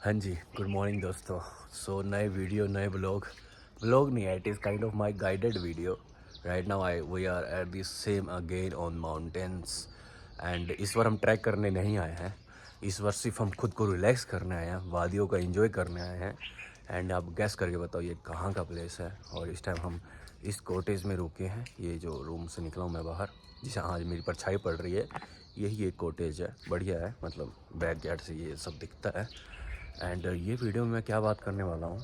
हाँ जी, good morning दोस्तों। नए वीडियो, नए ब्लॉग नहीं है, it is kind of my guided video. Right now we are at this same again on mountains. And इस बार हम ट्रैक करने नहीं आए हैं, इस बार सिर्फ हम खुद को रिलैक्स करने आए हैं, वादियों का एंजॉय करने आए हैं। एंड आप गैस करके बताओ ये कहाँ का प्लेस है। और इस टाइम हम इस कॉटेज में रुके हैं। ये जो रूम से निकला हूँ मैं बाहर, जिसे आज मेरी परछाई पड़ रही है, यही एक कॉटेज है। बढ़िया है, मतलब बैक यार्ड से ये सब दिखता है। एंड ये वीडियो में मैं क्या बात करने वाला हूँ,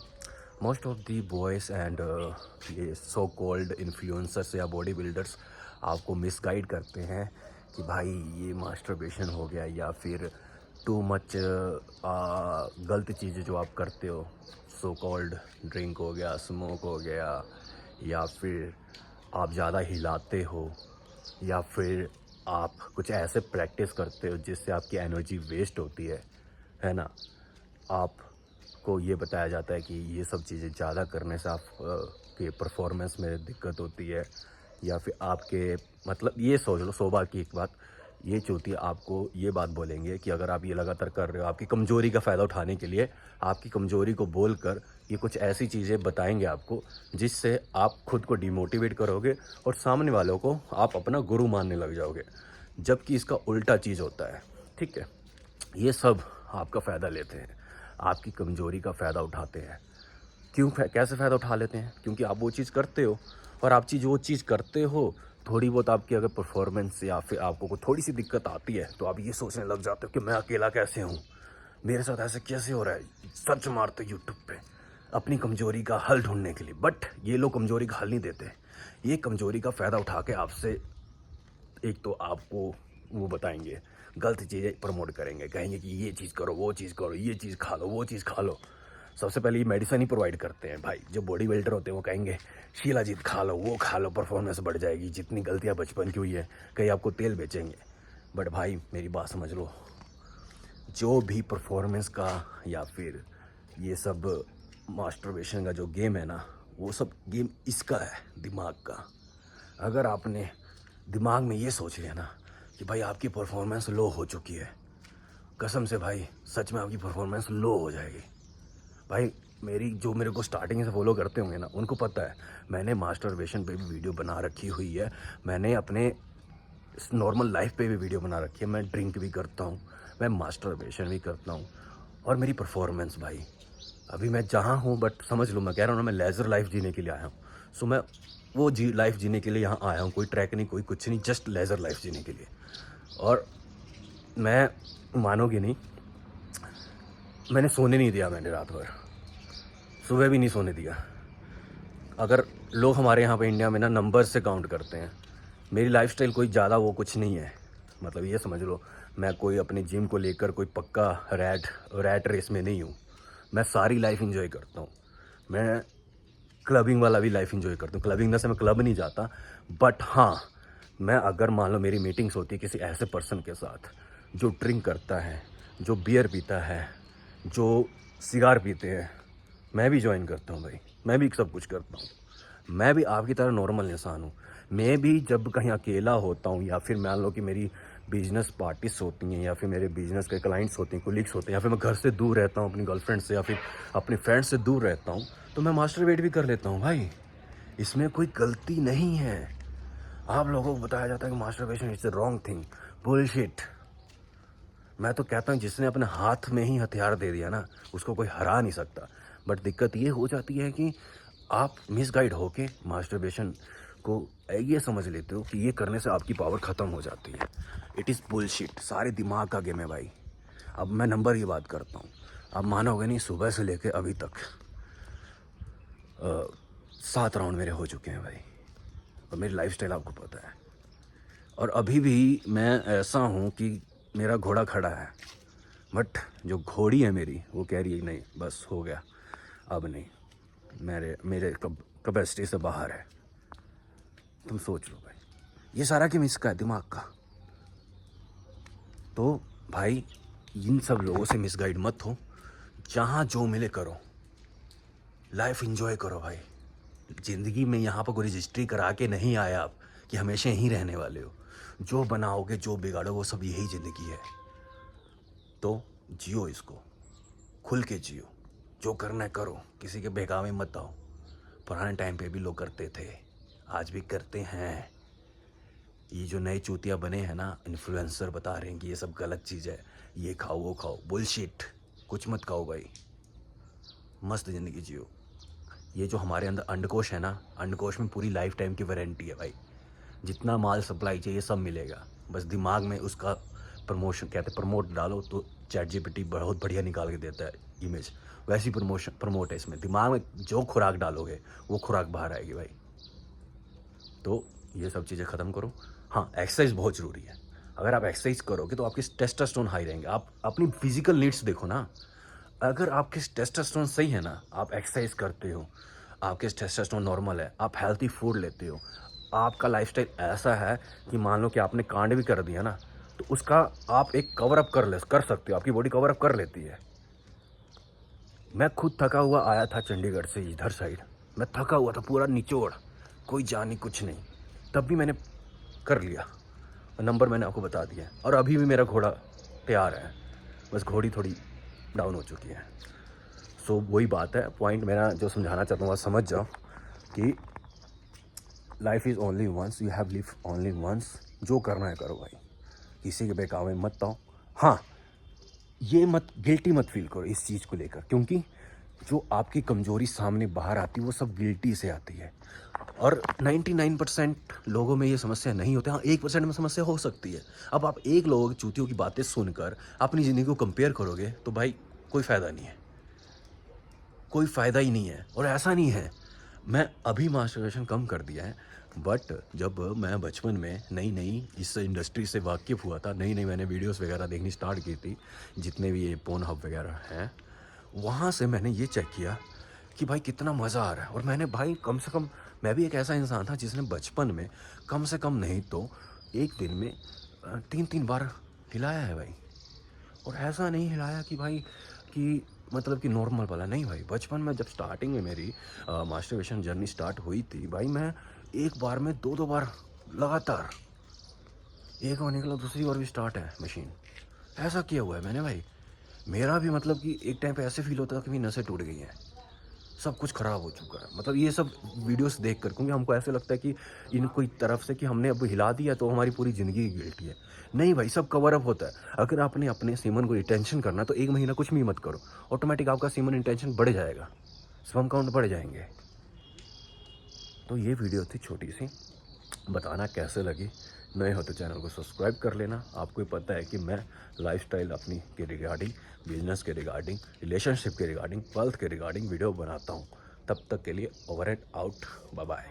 most of the boys and ये सो कॉल्ड इन्फ्लुएंसर्स या बॉडी बिल्डर्स आपको मिसगाइड करते हैं कि भाई ये मास्टरबेशन हो गया, या फिर टू मच गलत चीज़ें जो आप करते हो, सो कॉल्ड ड्रिंक हो गया, स्मोक हो गया, या फिर आप ज़्यादा हिलाते हो, या फिर आप कुछ ऐसे प्रैक्टिस करते हो जिससे आपकी एनर्जी वेस्ट होती है ना। आपको ये बताया जाता है कि ये सब चीज़ें ज़्यादा करने से आप के परफॉर्मेंस में दिक्कत होती है, या फिर आपके मतलब ये सोच लो 100 बार की एक बात ये चौथी आपको ये बात बोलेंगे कि अगर आप ये लगातार कर रहे हो, आपकी कमज़ोरी का फ़ायदा उठाने के लिए आपकी कमज़ोरी को बोलकर ये कुछ ऐसी चीज़ें बताएंगे आपको जिससे आप खुद को डिमोटिवेट करोगे और सामने वालों को आप अपना गुरु मानने लग जाओगे, जबकि इसका उल्टा चीज़ होता है। ठीक है, ये सब आपका फ़ायदा लेते हैं, आपकी कमज़ोरी का फ़ायदा उठाते हैं। कैसे फ़ायदा उठा लेते हैं? क्योंकि आप वो चीज़ करते हो, और आप वो चीज़ करते हो, थोड़ी बहुत आपकी अगर परफॉर्मेंस या फिर आपको कोई थोड़ी सी दिक्कत आती है तो आप ये सोचने लग जाते हो कि मैं अकेला कैसे हूँ, मेरे साथ ऐसे कैसे हो रहा है। सर्च मारते यूट्यूब पे अपनी कमज़ोरी का हल ढूंढने के लिए, बट ये लोग कमज़ोरी का हल नहीं देते। ये कमज़ोरी का फ़ायदा उठा के आपसे एक तो आपको वो बताएंगे, गलत चीज़ें प्रमोट करेंगे, कहेंगे कि ये चीज़ करो, वो चीज़ करो, ये चीज़ खा लो, वो चीज़ खा लो। सबसे पहले ये मेडिसिन ही प्रोवाइड करते हैं भाई। जो बॉडी बिल्डर होते हैं वो कहेंगे शिलाजीत खा लो, वो खा लो, परफॉर्मेंस बढ़ जाएगी, जितनी गलतियाँ बचपन की हुई है, कहीं आपको तेल बेचेंगे। बट भाई मेरी बात समझ लो, जो भी परफॉर्मेंस का या फिर ये सब मास्टरबेशन का जो गेम है ना, वो सब गेम इसका है, दिमाग का। अगर आपने दिमाग में ये सोच लिया ना कि भाई आपकी परफॉर्मेंस लो हो चुकी है, कसम से भाई सच में आपकी परफॉर्मेंस लो हो जाएगी। भाई मेरे को स्टार्टिंग से फॉलो करते होंगे ना, उनको पता है मैंने मास्टरबेशन पे भी वीडियो बना रखी हुई है, मैंने अपने नॉर्मल लाइफ पे भी वीडियो बना रखी है। मैं ड्रिंक भी करता हूँ, मैं मास्टरबेशन भी करता हूँ, और मेरी परफॉर्मेंस भाई अभी मैं जहाँ हूँ, बट समझ लो मैं कह रहा हूँ ना, मैं लेज़र लाइफ जीने के लिए आया हूँ। सो मैं वो लाइफ जीने के लिए यहाँ आया हूँ, कोई ट्रैक नहीं, कोई कुछ नहीं, जस्ट लेज़र लाइफ जीने के लिए। और मैं मानोगे नहीं, मैंने सोने नहीं दिया, मैंने रात भर, सुबह भी नहीं सोने दिया। अगर लोग हमारे यहाँ पे इंडिया में ना नंबर से काउंट करते हैं, मेरी लाइफस्टाइल कोई ज़्यादा वो कुछ नहीं है। मतलब ये समझ लो मैं कोई अपने जिम को लेकर कोई पक्का रैट रेस में नहीं हूँ। मैं सारी लाइफ इंजॉय करता हूँ। मैं क्लबिंग वाला भी लाइफ इंजॉय करता हूँ। क्लबिंग से मैं क्लब नहीं जाता, बट हाँ, मैं अगर मान लो मेरी मीटिंग्स होती है किसी ऐसे पर्सन के साथ जो ड्रिंक करता है, जो बियर पीता है, जो सिगार पीते हैं, मैं भी ज्वाइन करता हूँ भाई। मैं भी सब कुछ करता हूँ। मैं भी आपकी तरह नॉर्मल इंसान हूँ। मैं भी जब कहीं अकेला होता हूँ, या फिर मान लो कि मेरी बिजनेस पार्टीज होती हैं, या फिर मेरे बिजनेस के क्लाइंट्स होते हैं, कोलीग्स होते हैं, या फिर मैं घर से दूर रहता हूँ अपनी गर्लफ्रेंड से, या फिर अपने फ्रेंड्स से दूर रहता हूँ, तो मैं मास्टरबेट भी कर लेता हूँ भाई। इसमें कोई गलती नहीं है। आप लोगों को बताया जाता है कि masturbation is the wrong thing, bullshit. मैं तो कहता हूँ जिसने अपने हाथ में ही हथियार दे दिया ना, उसको कोई हरा नहीं सकता। बट दिक्कत ये हो जाती है कि आप मिसगाइड होके मास्टरबेशन को ये समझ लेते हो कि ये करने से आपकी पावर ख़त्म हो जाती है। इट इज़ बुलशिट, सारे दिमाग का गेम है भाई। अब मैं नंबर की बात करता हूँ, अब मानोगे नहीं, सुबह से लेके अभी तक 7 राउंड मेरे हो चुके हैं भाई। और मेरी लाइफस्टाइल आपको पता है। और अभी भी मैं ऐसा हूँ कि मेरा घोड़ा खड़ा है, बट जो घोड़ी है मेरी वो कह रही है नहीं बस हो गया, अब नहीं, मेरे मेरे कैपेसिटी से बाहर है। तुम सोच लो भाई, ये सारा गेम इसका है, दिमाग का। तो भाई इन सब लोगों से मिसगाइड मत हो, जहाँ जो मिले करो, लाइफ इंजॉय करो भाई। ज़िंदगी में यहाँ पर कोई रजिस्ट्री करा के नहीं आए आप कि हमेशा यहीं रहने वाले हो। जो बनाओगे, जो बिगाड़ो, वो सब यही ज़िंदगी है। तो जियो इसको। खुल के जियो, जो करना है करो, किसी के बहकावे मत आओ। पुराने टाइम पे भी लोग करते थे, आज भी करते हैं। ये जो नए चूतिया बने हैं ना, इन्फ्लुएंसर बता रहे हैं कि ये सब गलत चीज़ है, ये खाओ वो खाओ, बुलशिट। कुछ मत खाओ भाई, मस्त ज़िंदगी जियो। ये जो हमारे अंदर अंडकोश है ना, अंडकोश में पूरी लाइफ टाइम की वारंटी है भाई। जितना माल सप्लाई चाहिए सब मिलेगा, बस दिमाग में उसका प्रमोशन, कहते प्रमोट डालो तो चैट जीपीटी बहुत बढ़िया निकाल के देता है इमेज। वैसी प्रमोट है इसमें। दिमाग में जो खुराक डालोगे वो खुराक बाहर आएगी भाई। तो ये सब चीज़ें ख़त्म करो। हाँ, एक्सरसाइज बहुत ज़रूरी है। अगर आप एक्सरसाइज करोगे तो आपके टेस्टोस्टेरोन हाई रहेंगे। आप अपनी फिजिकल नीड्स देखो ना, अगर आपके टेस्टोस्टेरोन सही है ना, आप एक्सरसाइज करते हो, आपके टेस्टोस्टेरोन नॉर्मल है, आप हेल्थी फूड लेते हो, आपका लाइफस्टाइल ऐसा है कि मान लो कि आपने कांड भी कर दिया ना, तो उसका आप एक कवर अप कर सकते हो, आपकी बॉडी कवर अप कर लेती है। मैं खुद थका हुआ आया था चंडीगढ़ से इधर साइड, मैं थका हुआ था पूरा निचोड़, कोई जानी कुछ नहीं, तब भी मैंने कर लिया। नंबर मैंने आपको बता दिया और अभी भी मेरा घोड़ा तैयार है, बस घोड़ी थोड़ी डाउन हो चुकी है। सो वही बात है, पॉइंट मेरा जो समझाना चाहता हूँ समझ जाओ कि life is only once, you have live only once. जो करना है करो भाई, किसी के बहकावे मत आओ। हाँ, ये मत गिल्टी मत फील करो इस चीज़ को लेकर, क्योंकि जो आपकी कमज़ोरी सामने बाहर आती है वो सब गिल्टी से आती है। और 99% लोगों में ये समस्या नहीं होती। हाँ, 1% में समस्या हो सकती है। अब आप एक लोगों की चूतियों की बातें सुनकर अपनी ज़िंदगी को कंपेयर करोगे तो भाई कोई फ़ायदा नहीं है, कोई फ़ायदा ही नहीं है। और ऐसा नहीं है, मैं अभी मास्टरबेशन कम कर दिया है, बट जब मैं बचपन में नई इस इंडस्ट्री से वाकिफ़ हुआ था, नई मैंने वीडियोस वगैरह देखनी स्टार्ट की थी, जितने भी ये पोर्न हब वगैरह हैं, वहाँ से मैंने ये चेक किया कि भाई कितना मज़ा आ रहा है। और मैंने भाई कम से कम, मैं भी एक ऐसा इंसान था जिसने बचपन में कम से कम नहीं तो एक दिन में 3-3 बार हिलाया है भाई। और ऐसा नहीं हिलाया कि भाई कि मतलब कि नॉर्मल वाला नहीं भाई। बचपन में जब स्टार्टिंग में मेरी मास्टरबेशन जर्नी स्टार्ट हुई थी भाई, मैं एक बार में 2-2 बार लगातार, एक बार निकला दूसरी बार भी स्टार्ट है मशीन, ऐसा किया हुआ है मैंने भाई। मेरा भी मतलब कि एक टाइम पे ऐसे फील होता था कि मेरी नसें टूट गई हैं, सब कुछ ख़राब हो चुका है। मतलब ये सब वीडियोस देख कर, क्योंकि हमको ऐसे लगता है कि इन कोई तरफ से कि हमने अब हिला दिया तो हमारी पूरी ज़िंदगी की गिल्टी है। नहीं भाई, सब कवर अप होता है। अगर आपने अपने सीमन को रिटेंशन करना तो 1 महीना कुछ भी मत करो, ऑटोमेटिक आपका सीमन रिटेंशन बढ़ जाएगा, स्पर्म काउंट बढ़ जाएंगे। तो ये वीडियो थी छोटी सी, बताना कैसे लगी। नए हो तो चैनल को सब्सक्राइब कर लेना। आपको ही पता है कि मैं लाइफस्टाइल अपनी के रिगार्डिंग, बिजनेस के रिगार्डिंग, रिलेशनशिप के रिगार्डिंग, वेल्थ के रिगार्डिंग वीडियो बनाता हूँ। तब तक के लिए over and out, bye bye.